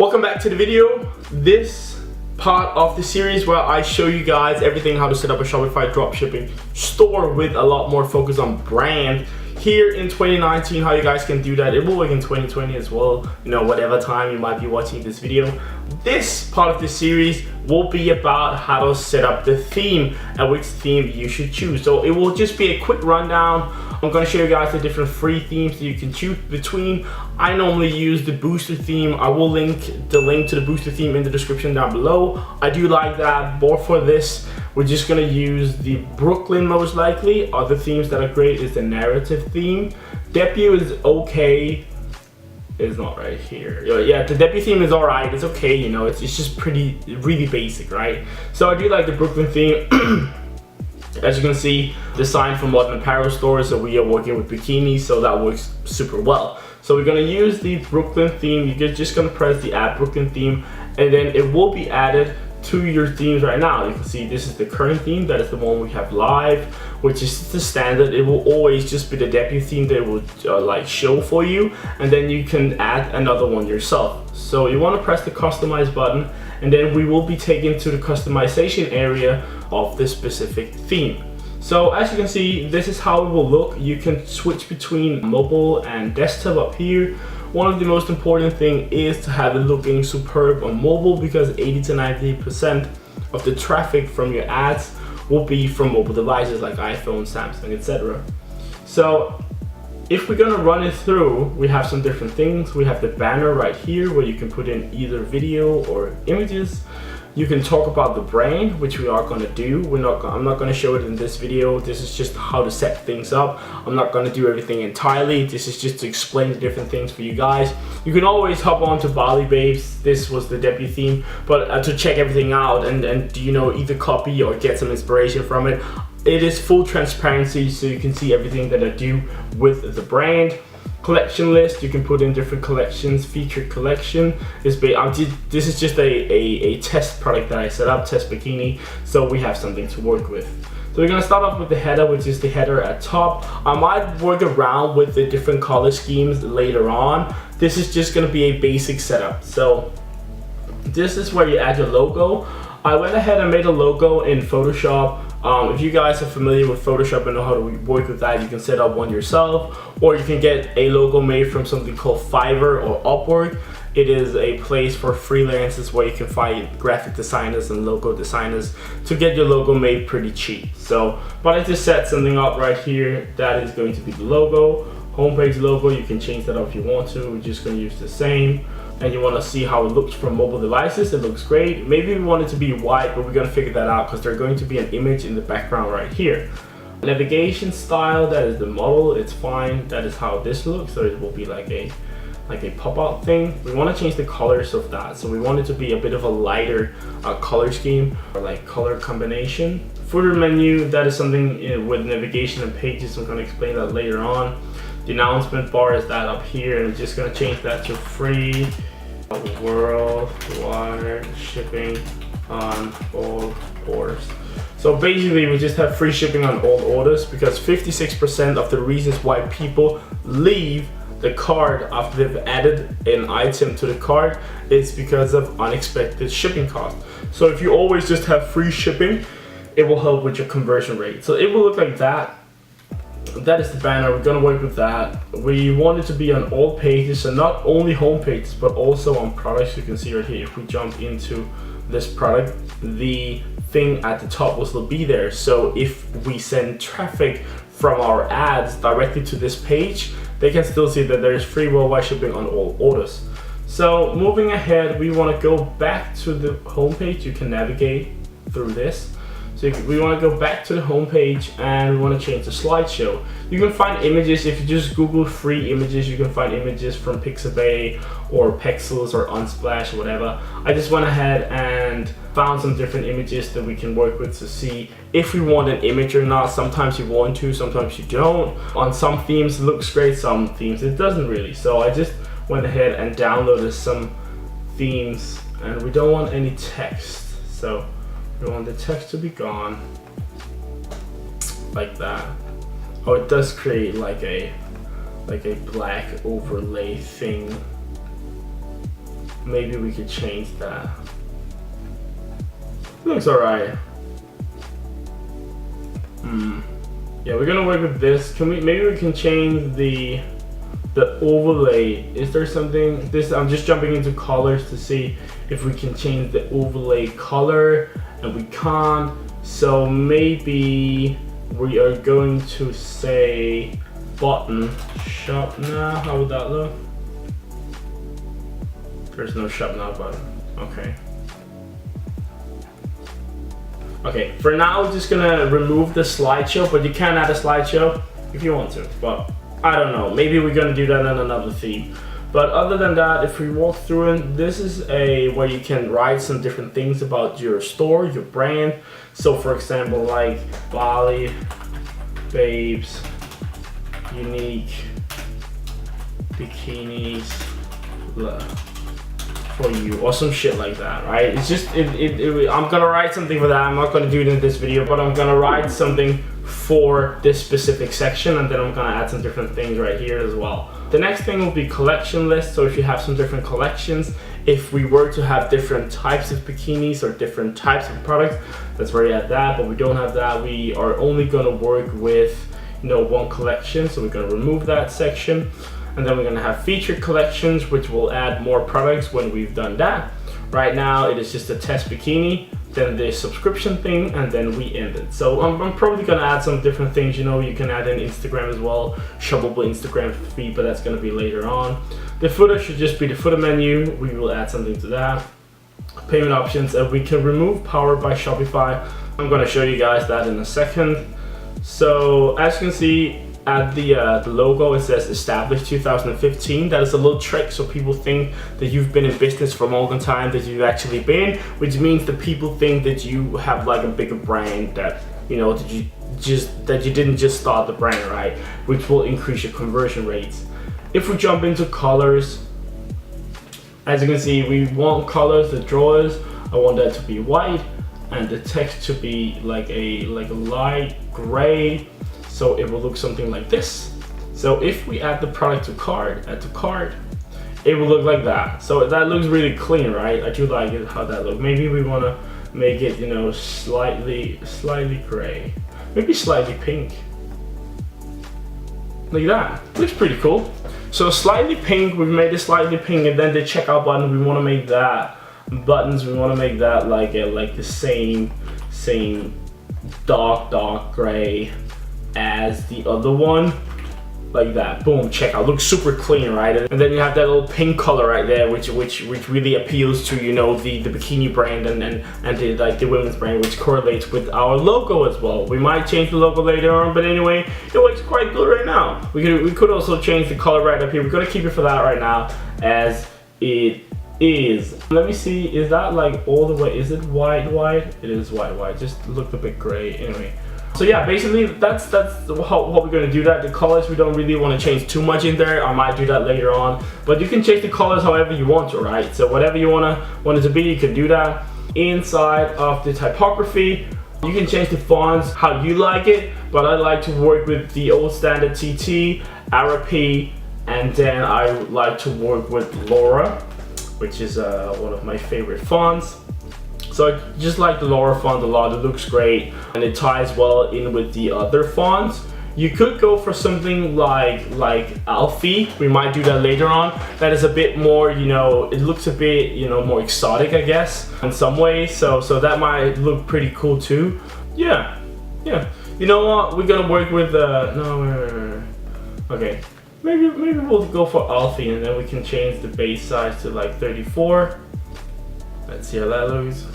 Welcome back to the video. This part of the series where I show you guys everything how to set up a Shopify dropshipping store with a lot more focus on brand. Here in 2019, how you guys can do that. It will work in 2020 as well, you know, whatever time you might be watching this video. This part of the series will be about how to set up the theme and which theme you should choose. So it will just be a quick rundown. I'm going to show you guys the different free themes that you can choose between. I normally use the booster theme. I will link the link to the booster theme in the description down below. I do like that, but for this we're just going to use the Brooklyn most likely. Other themes that are great is the narrative theme. Debut is okay. It's not right here. Yeah, the debut theme is alright. It's okay, you know, it's just really basic, right? So I do like the Brooklyn theme. As you can see, designed for modern apparel stores, so we are working with bikinis, so that works super well. So we're going to use the Brooklyn theme. You're just going to press the add Brooklyn theme, and then it will be added to your themes right now. You can see this is the current theme, that is the one we have live, which is the standard. It will always just be the debut theme that will like show for you, and then you can add another one yourself. So you want to press the customize button, and then we will be taken to the customization area of this specific theme. So as you can see, this is how it will look. You can switch between mobile and desktop up here. One of the most important thing is to have it looking superb on mobile, because 80 to 90% of the traffic from your ads will be from mobile devices like iPhone, Samsung, etc. So if we're gonna run it through, we have some different things. We have the banner right here where you can put in either video or images. You can talk about the brand, which we are gonna do. I'm not gonna show it in this video. This is just how to set things up. I'm not gonna do everything entirely. This is just to explain the different things for you guys. You can always hop on to Bali Babes. This was the debut theme, but to check everything out and you know, either copy or get some inspiration from it. It is full transparency, so you can see everything that I do with the brand. Collection list, you can put in different collections. Featured collection is this is just a test product that I set up, test bikini, so we have something to work with. So we're gonna start off with the header, which is the header at top. I might work around with the different color schemes later on. This is just gonna be a basic setup. So this is where you add your logo. I went ahead and made a logo in Photoshop. If you guys are familiar with Photoshop and know how to work with that, you can set up one yourself, or you can get a logo made from something called Fiverr or Upwork. It is a place for freelancers where you can find graphic designers and logo designers to get your logo made pretty cheap. So, but I just set something up right here. That is going to be the logo. Homepage logo, you can change that up if you want to. We're just going to use the same. And you want to see how it looks from mobile devices. It looks great. Maybe we want it to be white, but we're going to figure that out because there's going to be an image in the background right here. Navigation style, that is the model. It's fine. That is how this looks. So it will be like a pop-out thing. We want to change the colors of that. So we want it to be a bit of a lighter color scheme, or like color combination. Footer menu, that is something with navigation and pages. I'm going to explain that later on. The announcement bar is that up here, and I'm just going to change that to free worldwide shipping on all orders. So basically we just have free shipping on all orders, because 56% of the reasons why people leave the cart after they've added an item to the cart is because of unexpected shipping costs. So if you always just have free shipping, it will help with your conversion rate. So it will look like that. That is the banner. We're gonna work with that. We want it to be on all pages, so not only home pages but also on products. You can see right here, if we jump into this product, the thing at the top will still be there. So if we send traffic from our ads directly to this page, they can still see that there is free worldwide shipping on all orders. So moving ahead, we want to go back to the home page. You can navigate through this. So we want to go back to the home page, and we want to change the slideshow. You can find images. If you just Google free images, you can find images from Pixabay or Pexels or Unsplash or whatever. I just went ahead and found some different images that we can work with to see if we want an image or not. Sometimes you want to, sometimes you don't. On some themes it looks great, some themes it doesn't really. So I just went ahead and downloaded some themes, and we don't want any text. So we want the text to be gone, like that. Oh, it does create like a black overlay thing. maybe we could change that. Looks alright. Yeah, we're gonna work with this. Maybe we can change the overlay. Is there something, I'm just jumping into colors to see if we can change the overlay color, and we can't. So maybe we are going to say button shop now. How would that look? There's no shop now button. Okay, for now, just gonna remove the slideshow, but you can add a slideshow if you want to, but I don't know, maybe we're gonna do that in another theme. But other than that, if we walk through it, this is where you can write some different things about your store, your brand. So for example, like Bali, Babes, Unique, Bikinis, for you, or some shit like that, right? It's just, I'm gonna write something for that. I'm not gonna do it in this video, but I'm gonna write something for this specific section, and then I'm gonna add some different things right here as well. The next thing will be collection list. So if you have some different collections, if we were to have different types of bikinis or different types of products, that's where you add that, but we don't have that. We are only gonna work with, you know, one collection, so we're gonna remove that section. And then we're gonna have featured collections, which will add more products when we've done that. Right now, it is just a test bikini, then the subscription thing, and then we end it. So I'm probably gonna add some different things. You know, you can add an Instagram as well, shoppable Instagram feed, but that's gonna be later on. The footer should just be the footer menu. We will add something to that. Payment options, and we can remove powered by Shopify. I'm gonna show you guys that in a second. So as you can see, at the logo, it says established 2015. That is a little trick, so people think that you've been in business for a long time, that you've actually been, which means that people think that you have like a bigger brand, that, you know, that you didn't just start the brand, right? Which will increase your conversion rates. If we jump into colors, as you can see, we want colors, the drawers, I want that to be white, and the text to be like a light gray. So it will look something like this. So if we add the product to cart, add to cart, it will look like that. So that looks really clean, right? I do like it how that looks. Maybe we want to make it, you know, slightly gray, maybe slightly pink. Like that. Looks pretty cool. So slightly pink, we've made it slightly pink, and then the checkout button, we want to make that buttons, we want to make that like the same dark gray as the other one, like that. Boom, checkout. Looks super clean, right? And then you have that little pink color right there, which really appeals to, you know, the bikini brand and the women's brand, which correlates with our logo as well. We might change the logo later on, but anyway, it looks quite good right now. We could also change the color right up here. We're gonna keep it for that right now as it is. Let me see, is that like all the way, is it white? It is white, just looked a bit gray anyway. So yeah, basically that's what we're gonna do. That the colors, we don't really want to change too much in there. I might do that later on, but you can change the colors however you want to, right? So whatever you want it to be, you can do that. Inside of the typography, you can change the fonts how you like it, but I like to work with the old standard TT, RP, and then I like to work with Laura, which is one of my favorite fonts. So I just like the Laura font a lot. It looks great and it ties well in with the other fonts. You could go for something like 𝐼𝐵. We might do that later on. That is a bit more, you know, it looks a bit, you know, more exotic, I guess, in some ways. So that might look pretty cool too. Yeah. You know what? We're gonna work with okay. Maybe we'll go for 𝐼𝐵, and then we can change the base size to like 34. Let's see how that looks.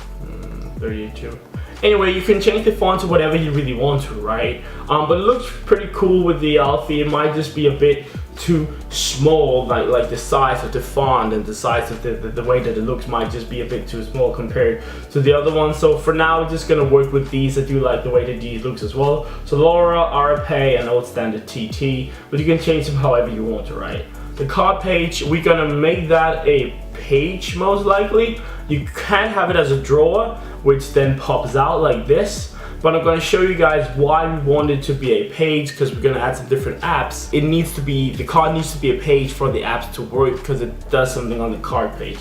32. Anyway, you can change the font to whatever you really want to, right? But it looks pretty cool with the 𝐼𝐵. It might just be a bit too small, like the size of the font and the size of the way that it looks might just be a bit too small compared to the other one. So for now, we're just gonna work with these. I do like the way that these looks as well. So Laura, RP, and old standard TT, but you can change them however you want to, right? The cart page, we're gonna make that a page most likely. You can have it as a drawer, which then pops out like this. But I'm going to show you guys why we want it to be a page, because we're going to add some different apps. The card needs to be a page for the apps to work, because it does something on the card page.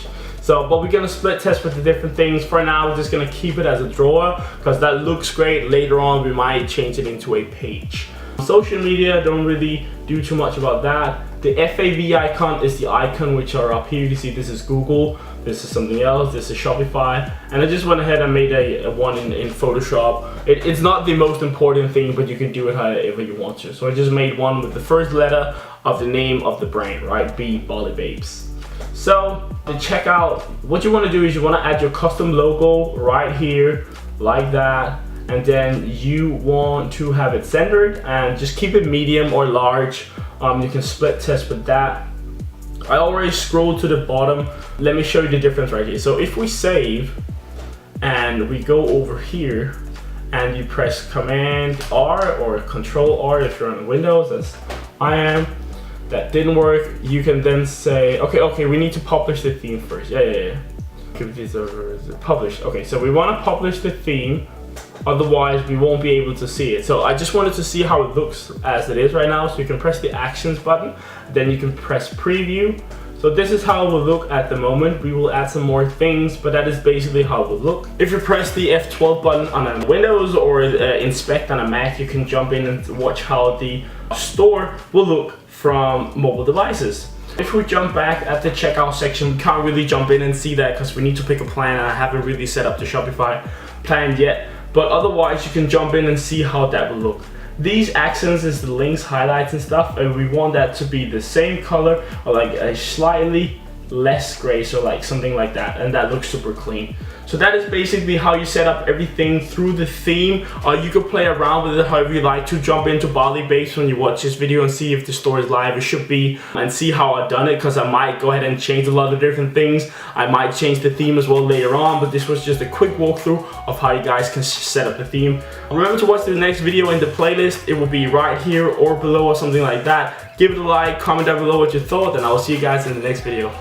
So, but we're gonna split test with the different things. For now, we're just gonna keep it as a drawer because that looks great. Later on, we might change it into a page. Social media, don't really do too much about that. The FAV icon is the icon which are up here. You see this is Google, this is something else, this is Shopify, and I just went ahead and made a one in Photoshop. It's not the most important thing, but you can do it however you want to. So I just made one with the first letter of the name of the brand, right? 𝐵𝒊𝒑𝒏𝒡𝒏𝒡𝒏𝒡😂. So to check out, what you want to do is you want to add your custom logo right here, like that. And then you want to have it centered and just keep it medium or large. You can split test with that. I already scrolled to the bottom. Let me show you the difference right here. So if we save and we go over here and you press Command R or Control R if you're on Windows, as I am, that didn't work. You can then say, okay, we need to publish the theme first. Yeah. Publish. Okay, so we want to publish the theme. Otherwise we won't be able to see it. So I just wanted to see how it looks as it is right now. So you can press the actions button, then you can press preview. So this is how it will look at the moment. We will add some more things, but that is basically how it will look. If you press the F12 button on a Windows or inspect on a Mac, you can jump in and watch how the store will look from mobile devices. If we jump back at the checkout section, we can't really jump in and see that because we need to pick a plan, and I haven't really set up the Shopify plan yet. But otherwise, you can jump in and see how that will look. These accents is the links, highlights and stuff, and we want that to be the same color or like a slightly less gray, so like something like that, and that looks super clean. So that is basically how you set up everything through the theme. You could play around with it however you like to. Jump into 𝐵𝒊𝒑𝒏𝒡𝒏𝒡 when you watch this video and see if the store is live. It should be, and see how I've done it, because I might go ahead and change a lot of different things. I might change the theme as well later on, but this was just a quick walkthrough of how you guys can set up the theme. Remember to watch the next video in the playlist. It will be right here or below or something like that. Give it a like, comment down below what you thought, and I will see you guys in the next video.